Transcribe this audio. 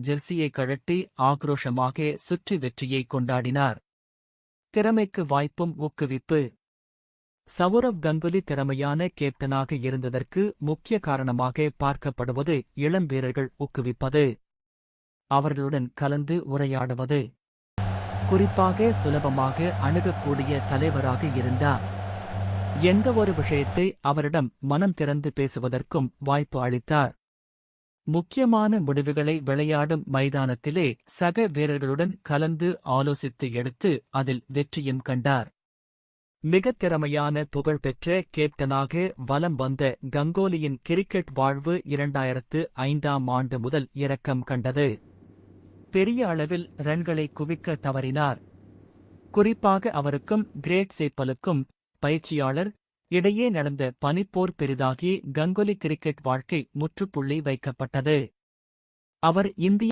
ஜெர்சியை கழட்டி ஆக்ரோஷமாக சுற்றி வெற்றியை கொண்டாடினார். திறமைக்கு வாய்ப்பும் ஊக்குவிப்பு. சவுரவ் கங்குலி திறமையான கேப்டனாக இருந்ததற்கு முக்கிய காரணமாக பார்க்கப்படுவது இளம் வீரர்கள் ஊக்குவிப்பது, அவர்களுடன் கலந்து உரையாடுவது. குறிப்பாக சுலபமாக அணுகக்கூடிய தலைவராக இருந்தார். எந்த ஒரு விஷயத்தை அவரிடம் மனம் திறந்து பேசுவதற்கும் வாய்ப்பு அளித்தார். முக்கியமான முடிவுகளை விளையாடும் மைதானத்திலே சக வீரர்களுடன் கலந்து ஆலோசித்து எடுத்து அதில் வெற்றியும் கண்டார். மிகத் திறமையான புகழ்பெற்ற கேப்டனாக வலம் வந்த கங்கோலியின் கிரிக்கெட் வாழ்வு 2005ஆம் ஆண்டு முதல் இரக்கம் கண்டது. பெரிய அளவில் ரன்களை குவிக்க தவறினார். குறிப்பாக அவருக்கும் கிரேட் சேப்பலுக்கும் பயிற்சியாளர் இடையே நடந்த பனிப்போர் பெரிதாகி கங்குலி கிரிக்கெட் வாழ்க்கை முற்றுப்புள்ளி வைக்கப்பட்டது. அவர் இந்திய